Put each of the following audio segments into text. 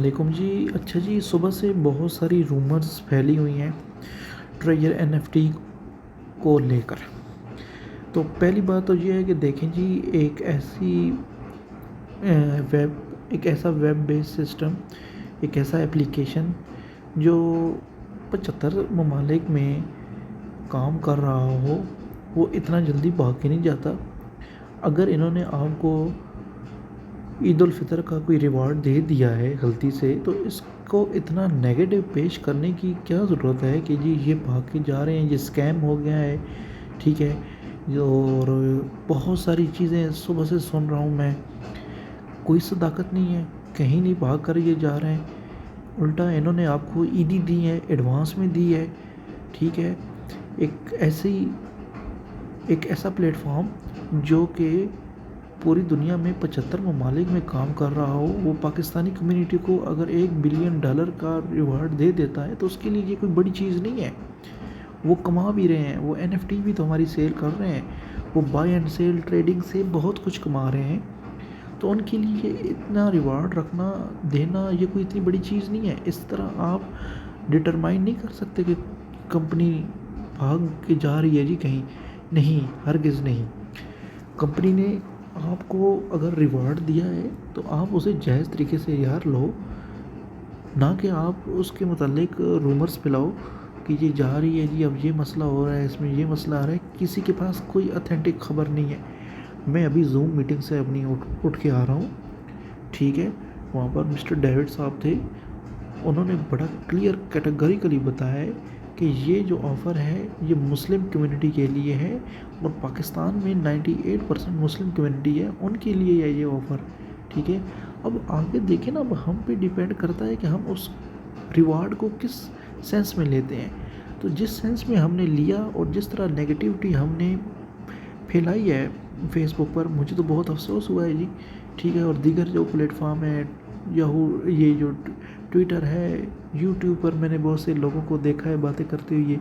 علیکم جی۔ اچھا جی، صبح سے بہت ساری رومرز پھیلی ہوئی ہیں ٹریجر این ایف ٹی کو لے کر۔ تو پہلی بات تو یہ ہے کہ دیکھیں جی، ایک ایسا ویب بیس سسٹم، ایک ایسا ایپلیکیشن جو 75 ممالک میں کام کر رہا ہو، وہ اتنا جلدی بھاگ کے نہیں جاتا۔ اگر انہوں نے آپ کو عید الفطر کا کوئی ریوارڈ دے دیا ہے غلطی سے، تو اس کو اتنا نیگیٹو پیش کرنے کی کیا ضرورت ہے کہ جی یہ بھاگ کے جا رہے ہیں، یہ اسکیم ہو گیا ہے، ٹھیک ہے۔ اور بہت ساری چیزیں صبح سے سن رہا ہوں میں، کوئی صداقت نہیں ہے، کہیں نہیں بھاگ کر یہ جا رہے ہیں، الٹا انہوں نے آپ کو عیدی دی ہے، ایڈوانس میں دی ہے، ٹھیک ہے۔ ایک ایسا پلیٹ فارم جو کہ پوری دنیا میں 75 ممالک میں کام کر رہا ہو، وہ پاکستانی کمیونٹی کو اگر $1 بلین کا ریوارڈ دے دیتا ہے تو اس کے لیے یہ کوئی بڑی چیز نہیں ہے۔ وہ کما بھی رہے ہیں، وہ این ایف ٹی بھی تو ہماری سیل کر رہے ہیں، وہ بائی اینڈ سیل ٹریڈنگ سے بہت کچھ کما رہے ہیں، تو ان کے لیے اتنا ریوارڈ رکھنا دینا یہ کوئی اتنی بڑی چیز نہیں ہے۔ اس طرح آپ ڈٹرمائن نہیں کر سکتے کہ کمپنی بھاگ کے جا رہی ہے جی کہیں، نہیں، ہرگز نہیں۔ کمپنی نے آپ کو اگر ریوارڈ دیا ہے تو آپ اسے جائز طریقے سے یار لو، نہ کہ آپ اس کے متعلق رومرز پھیلاؤ کہ یہ جا رہی ہے جی، اب یہ مسئلہ ہو رہا ہے، اس میں یہ مسئلہ آ رہا ہے۔ کسی کے پاس کوئی اتھینٹک خبر نہیں ہے۔ میں ابھی زوم میٹنگ سے اپنی اٹھ کے آ رہا ہوں، ٹھیک ہے۔ وہاں پر مسٹر ڈیوڈ صاحب تھے، انہوں نے بڑا کلیئر کیٹیگریکلی بتایا ہے کہ یہ جو آفر ہے یہ مسلم کمیونٹی کے لیے ہے، اور پاکستان میں 98% مسلم کمیونٹی ہے، ان کے لیے ہے یہ آفر، ٹھیک ہے۔ اب آگے دیکھیں نا، اب ہم پہ ڈیپینڈ کرتا ہے کہ ہم اس ریوارڈ کو کس سینس میں لیتے ہیں۔ تو جس سینس میں ہم نے لیا اور جس طرح نیگیٹیوٹی ہم نے پھیلائی ہے فیس بک پر، مجھے تو بہت افسوس ہوا ہے جی، ٹھیک ہے۔ اور دیگر جو پلیٹ فارم ہے، یہ جو ٹویٹر ہے، یوٹیوب پر میں نے بہت سے لوگوں کو دیکھا ہے باتیں کرتے ہوئے،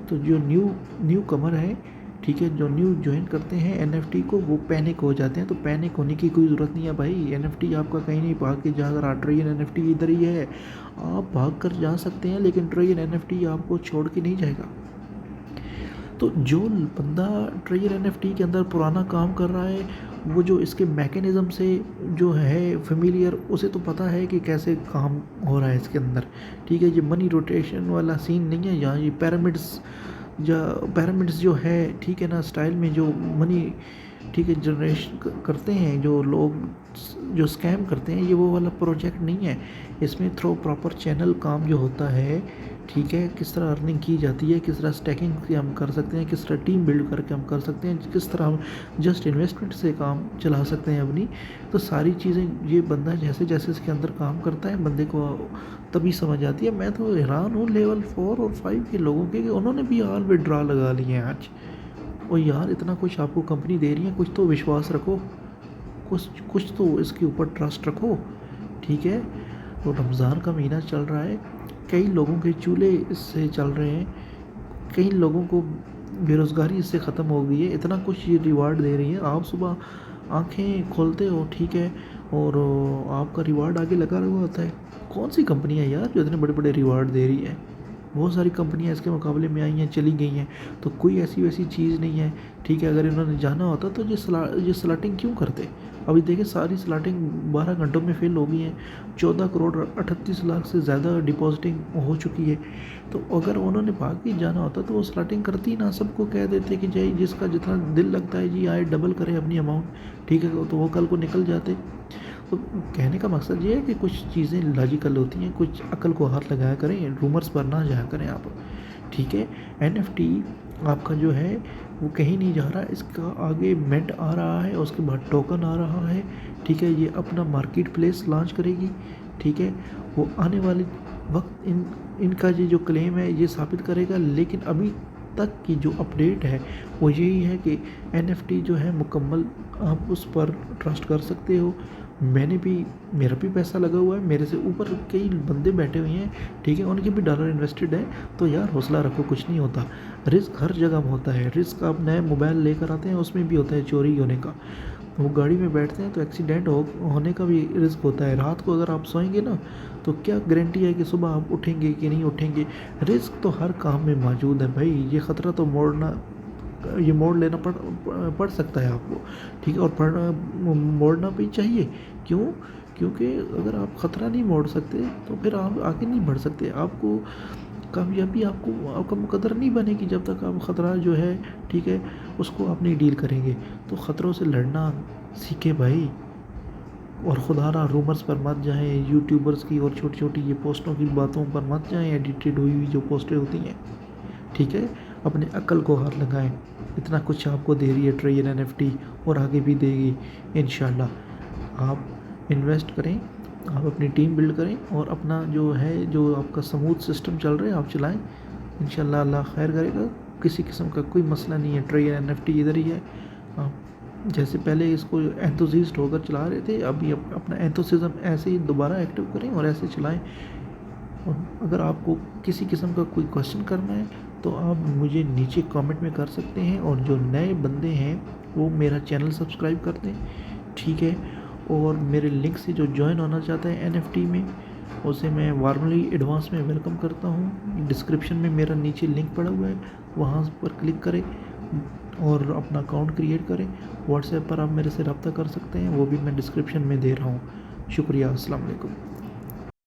تو جو نیو کمر ہے، ٹھیک ہے، جو نیو جوائن کرتے ہیں این ایف ٹی کو، وہ پینک ہو جاتے ہیں۔ تو پینک ہونے کی کوئی ضرورت نہیں ہے بھائی، این ایف ٹی آپ کا کہیں نہیں بھاگ کے جا رہا، ٹریجر این ایف ٹی ادھر ہی ہے، آپ بھاگ کر جا سکتے ہیں، لیکن ٹریجر این ایف ٹی آپ کو چھوڑ کے نہیں جائے گا۔ تو جو بندہ ٹریجر این ایف ٹی کے اندر پرانا کام کر رہا ہے، وہ جو اس کے میکینزم سے جو ہے فیملیئر، اسے تو پتہ ہے کہ کیسے کام ہو رہا ہے اس کے اندر، ٹھیک ہے۔ یہ منی روٹیشن والا سین نہیں ہے یہاں، یہ پیرامڈس جو ہے، ٹھیک ہے نا، اسٹائل میں جو منی، ٹھیک ہے، جنریشن کرتے ہیں جو لوگ، جو اسکیم کرتے ہیں، یہ وہ والا پروجیکٹ نہیں ہے۔ اس میں تھرو پراپر چینل کام جو ہوتا ہے، ٹھیک ہے، کس طرح ارننگ کی جاتی ہے، کس طرح اسٹیکنگ ہم کر سکتے ہیں، کس طرح ٹیم بلڈ کر کے ہم کر سکتے ہیں، کس طرح ہم جسٹ انویسٹمنٹ سے کام چلا سکتے ہیں اپنی، تو ساری چیزیں یہ بندہ جیسے جیسے اس کے اندر کام کرتا ہے، بندے کو تبھی سمجھ آتی ہے۔ میں تو حیران ہوں لیول 4 اور 5 کے لوگوں کے، کہ انہوں نے بھی آل وڈرا لگا لیے ہیں آج۔ اور یار اتنا کچھ آپ کو کمپنی دے رہی ہے، کچھ تو وشواس رکھو، کچھ تو اس کے اوپر ٹرسٹ رکھو، ٹھیک ہے۔ اور رمضان کا مہینہ چل رہا ہے، کئی لوگوں کے چولہے اس سے چل رہے ہیں، کئی لوگوں کو بے روزگاری اس سے ختم ہو گئی ہے، اتنا کچھ یہ ریوارڈ دے رہی ہے۔ آپ صبح آنکھیں کھولتے ہو، ٹھیک ہے، اور آپ کا ریوارڈ آگے لگا ہوا ہوتا ہے۔ کون سی کمپنی ہے یار جو اتنے بڑے بڑے ریوارڈ دے رہی ہے؟ بہت ساری کمپنیاں اس کے مقابلے میں آئی ہیں، چلی گئی ہیں، تو کوئی ایسی ویسی چیز نہیں ہے، ٹھیک ہے۔ اگر انہوں نے جانا ہوتا تو یہ سلاٹنگ کیوں کرتے؟ ابھی دیکھیں ساری سلاٹنگ 12 گھنٹوں میں فیل ہو گئی ہیں، 14 کروڑ 38 لاکھ سے زیادہ ڈپازٹنگ ہو چکی ہے۔ تو اگر انہوں نے بھاگ کے جانا ہوتا تو وہ سلاٹنگ کرتی نہ، سب کو کہہ دیتے کہ جی جس کا جتنا دل لگتا ہے جی آئے ڈبل کرے اپنی اماؤنٹ، ٹھیک ہے، تو وہ کل کو نکل جاتے۔ تو کہنے کا مقصد یہ ہے کہ کچھ چیزیں لاجیکل ہوتی ہیں، کچھ عقل کو ہاتھ لگایا کریں، رومرز پر نہ جایا کریں آپ، ٹھیک ہے۔ این ایف ٹی آپ کا جو ہے وہ کہیں نہیں جا رہا، اس کا آگے منٹ آ رہا ہے، اس کے بعد ٹوکن آ رہا ہے، ٹھیک ہے۔ یہ اپنا مارکیٹ پلیس لانچ کرے گی، ٹھیک ہے۔ وہ آنے والے وقت ان کا یہ جو کلیم ہے یہ ثابت کرے گا، لیکن ابھی تک کی جو اپڈیٹ ہے وہ یہی ہے کہ این ایف ٹی جو ہے مکمل، آپ اس پر ٹرسٹ کر سکتے ہو۔ میرا بھی پیسہ لگا ہوا ہے، میرے سے اوپر کئی بندے بیٹھے ہوئے ہیں، ٹھیک ہے، ان کے بھی ڈالر انویسٹڈ ہیں، تو یار حوصلہ رکھو، کچھ نہیں ہوتا۔ رسک ہر جگہ میں ہوتا ہے، رسک آپ نئے موبائل لے کر آتے ہیں، اس میں بھی ہوتا ہے چوری ہونے کا۔ وہ گاڑی میں بیٹھتے ہیں تو ایکسیڈنٹ ہونے کا بھی رسک ہوتا ہے. رات کو اگر آپ سوئیں گے نا تو کیا گارنٹی ہے کہ صبح آپ اٹھیں گے کہ نہیں اٹھیں گے. رسک تو ہر کام میں موجود ہے بھائی. یہ خطرہ تو موڑ لینا پڑ سکتا ہے آپ کو, ٹھیک ہے, اور موڑنا بھی چاہیے. کیونکہ اگر آپ خطرہ نہیں موڑ سکتے تو پھر آپ آگے نہیں بڑھ سکتے. آپ کو کامیابی آپ کا مقدر نہیں بنے گی جب تک آپ خطرہ جو ہے, ٹھیک ہے, اس کو آپ نہیں ڈیل کریں گے. تو خطروں سے لڑنا سیکھے بھائی, اور خدا نہ رومرز پر مت جائیں, یوٹیوبرز کی اور چھوٹی چھوٹی یہ پوسٹوں کی باتوں پر مت جائیں, ایڈیٹڈ ہوئی جو پوسٹیں ہوتی ہیں, ٹھیک ہے. اپنے عقل کو ہاتھ لگائیں. اتنا کچھ آپ کو دے رہی ہے ٹرین NFT, اور آگے بھی دے گی انشاءاللہ. آپ انویسٹ کریں, آپ اپنی ٹیم بلڈ کریں, اور اپنا جو ہے جو آپ کا سموتھ سسٹم چل رہا ہے آپ چلائیں. انشاءاللہ اللہ خیر کرے گا. کسی قسم کا کوئی مسئلہ نہیں ہے. ٹرین NFT ادھر ہی ہے. آپ جیسے پہلے اس کو انتھوزسٹ ہو کر چلا رہے تھے, ابھی اپنا انتھوسزم ایسے ہی دوبارہ ایکٹیو کریں اور ایسے چلائیں. اور اگر آپ کو کسی قسم کا کوئی کویشچن کرنا ہے تو آپ مجھے نیچے کامنٹ میں کر سکتے ہیں. اور جو نئے بندے ہیں وہ میرا چینل سبسکرائب کر دیں, ٹھیک ہے. اور میرے لنک سے جو جوائن ہونا چاہتا ہے NFT میں, اسے میں وارملی ایڈوانس میں ویلکم کرتا ہوں. ڈسکرپشن میں میرا نیچے لنک پڑا ہوا ہے, وہاں پر کلک کریں اور اپنا اکاؤنٹ کریٹ کریں. واٹس ایپ پر آپ میرے سے رابطہ کر سکتے ہیں, وہ بھی میں ڈسکرپشن میں دے رہا ہوں. شکریہ. السلام علیکم.